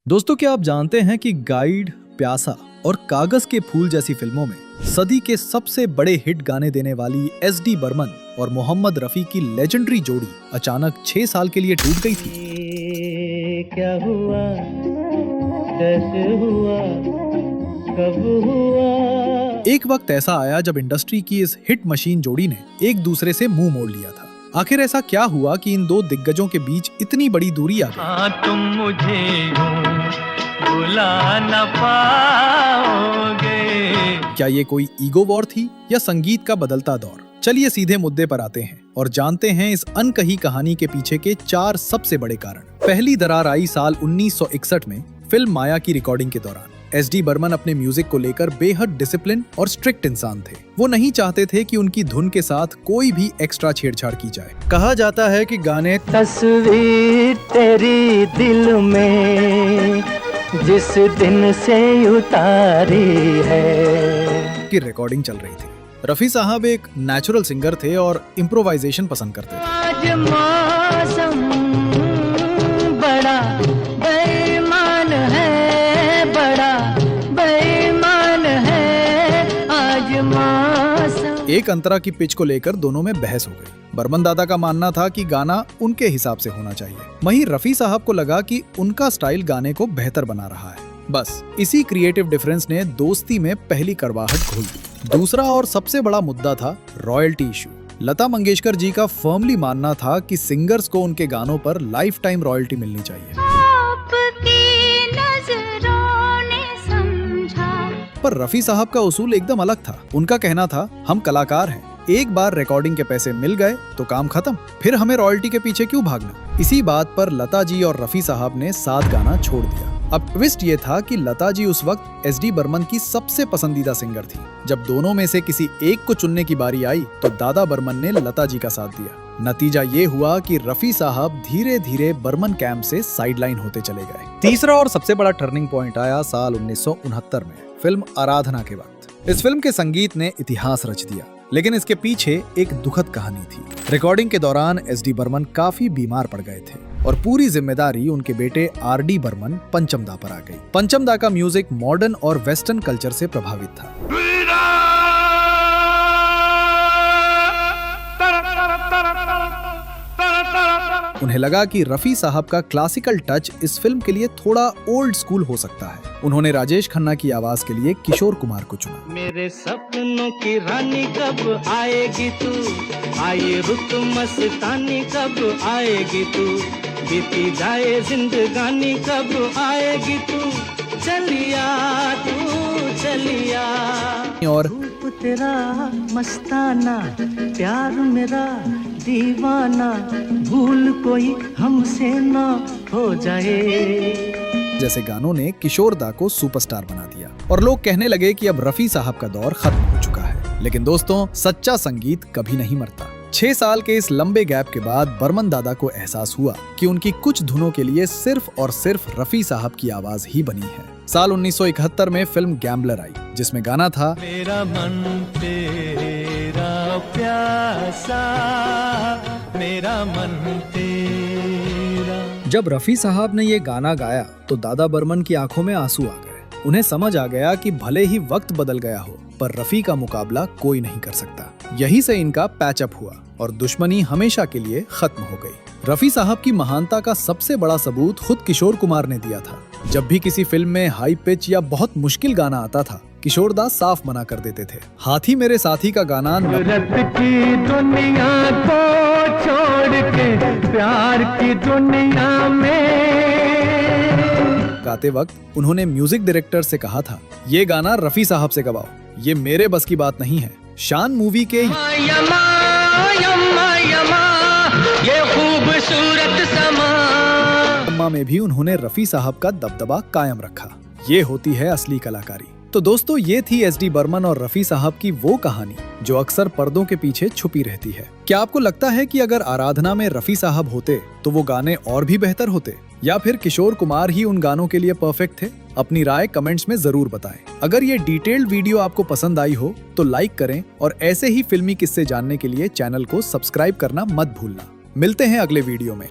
दोस्तों, क्या आप जानते हैं कि गाइड, प्यासा और कागज के फूल जैसी फिल्मों में सदी के सबसे बड़े हिट गाने देने वाली एसडी बर्मन और मोहम्मद रफी की लेजेंडरी जोड़ी अचानक 6 साल के लिए टूट गई थी। क्या हुआ, कैसे हुआ, कब हुआ? एक वक्त ऐसा आया जब इंडस्ट्री की इस हिट मशीन जोड़ी ने एक दूसरे से मुंह मोड़ लिया था। आखिर ऐसा क्या हुआ कि इन दो दिग्गजों के बीच इतनी बड़ी दूरी आ गई? हाँ, तुम मुझे भुला न पाओगे। क्या ये कोई ईगो वॉर थी या संगीत का बदलता दौर? चलिए सीधे मुद्दे पर आते हैं और जानते हैं इस अनकही कहानी के पीछे के 4 सबसे बड़े कारण। पहली दरार आई साल 1961 में फिल्म माया की रिकॉर्डिंग के दौरान। एसडी बर्मन अपने म्यूजिक को लेकर बेहद डिसिप्लिन और स्ट्रिक्ट इंसान थे। वो नहीं चाहते थे कि उनकी धुन के साथ कोई भी एक्स्ट्रा छेड़छाड़ की जाए। कहा जाता है कि गाने तस्वीर तेरी दिल में जिस दिन से उतारी है की रिकॉर्डिंग चल रही थी। रफी साहब एक नेचुरल सिंगर थे और इम्प्रोवाइजेशन पसंद करते थे। आज मौसम बड़ा बेईमान है, बड़ा बेईमान है आज मौसम। एक अंतरा की पिच को लेकर दोनों में बहस हो गई। बर्मन दादा का मानना था कि गाना उनके हिसाब से होना चाहिए, वहीं रफी साहब को लगा कि उनका स्टाइल गाने को बेहतर बना रहा है। बस इसी क्रिएटिव डिफरेंस ने दोस्ती में पहली कड़वाहट घोल दी। दूसरा और सबसे बड़ा मुद्दा था रॉयल्टी इशू। लता मंगेशकर जी का फर्मली मानना था कि सिंगर्स को उनके गानों पर लाइफ टाइम रॉयल्टी मिलनी चाहिए। पर रफी साहब का उसूल एकदम अलग था। उनका कहना था, हम कलाकार हैं, एक बार रिकॉर्डिंग के पैसे मिल गए तो काम खत्म, फिर हमें रॉयल्टी के पीछे क्यों भागना। इसी बात पर लता जी और रफी साहब ने साथ गाना छोड़ दिया। अब ट्विस्ट ये था कि लता जी उस वक्त एसडी बर्मन की सबसे पसंदीदा सिंगर थी। जब दोनों में से किसी एक को चुनने की बारी आई तो दादा बर्मन ने लता जी का साथ दिया। नतीजा ये हुआ कि रफी साहब धीरे धीरे बर्मन कैंप से साइडलाइन होते चले गए। तीसरा और सबसे बड़ा टर्निंग पॉइंट आया साल 1969 में फिल्म आराधना के वक्त। इस फिल्म के संगीत ने इतिहास रच दिया, लेकिन इसके पीछे एक दुखद कहानी थी। रिकॉर्डिंग के दौरान एसडी बर्मन काफी बीमार पड़ गए थे और पूरी जिम्मेदारी उनके बेटे आरडी बर्मन पंचमदा पर आ गई। पंचमदा का म्यूजिक मॉडर्न और वेस्टर्न कल्चर से प्रभावित था। उन्हें लगा कि रफी साहब का क्लासिकल टच इस फिल्म के लिए थोड़ा ओल्ड स्कूल हो सकता है। उन्होंने राजेश खन्ना की आवाज के लिए किशोर कुमार को चुना। मेरे सपनों की रानी कब आएगी तू, आए रुत मस्तानी कब आएगी तू, बीती जाए जिंदगानी कब आएगी तू, चलिया तू चलिया। और रूप तेरा मस्ताना, प्यार मेरा दीवाना, भूल कोई हमसे ना हो जाए जैसे गानों ने किशोर दा को सुपरस्टार बना दिया और लोग कहने लगे कि अब रफी साहब का दौर खत्म हो चुका है। लेकिन दोस्तों, सच्चा संगीत कभी नहीं मरता। 6 साल के इस लंबे गैप के बाद बर्मन दादा को एहसास हुआ कि उनकी कुछ धुनों के लिए सिर्फ और सिर्फ रफी साहब की आवाज ही बनी है। साल 1971 में फिल्म गैम्बलर आई, जिसमें गाना था मेरा मन तेरा प्यासा, मेरा मन तेरा। जब रफी साहब ने ये गाना गाया तो दादा बर्मन की आंखों में आंसू आ गए। उन्हें समझ आ गया कि भले ही वक्त बदल गया हो, पर रफी का मुकाबला कोई नहीं कर सकता। यहीं से इनका पैचअप हुआ और दुश्मनी हमेशा के लिए खत्म हो गई। रफी साहब की महानता का सबसे बड़ा सबूत खुद किशोर कुमार ने दिया था। जब भी किसी फिल्म में हाई पिच या बहुत मुश्किल गाना आता था, किशोर दा साफ मना कर देते थे। हाथी मेरे साथी का गाना रत की दुनिया को छोड़ के प्यार की दुनिया में गाते वक्त उन्होंने म्यूजिक डायरेक्टर से कहा था, ये गाना रफी साहब से गवाओ, ये मेरे बस की बात नहीं है। शान मूवी के यमा, यमा, यमा, ये खूबसूरत समा में भी उन्होंने रफी साहब का दबदबा कायम रखा। ये होती है असली कलाकारी। तो दोस्तों, ये थी एसडी बर्मन और रफी साहब की वो कहानी जो अक्सर पर्दों के पीछे छुपी रहती है। क्या आपको लगता है कि अगर आराधना में रफी साहब होते तो वो गाने और भी बेहतर होते, या फिर किशोर कुमार ही उन गानों के लिए परफेक्ट थे? अपनी राय कमेंट्स में जरूर बताएं। अगर ये डिटेल्ड वीडियो आपको पसंद आई हो तो लाइक करें और ऐसे ही फिल्मी किस्से जानने के लिए चैनल को सब्सक्राइब करना मत भूलना। मिलते हैं अगले वीडियो में।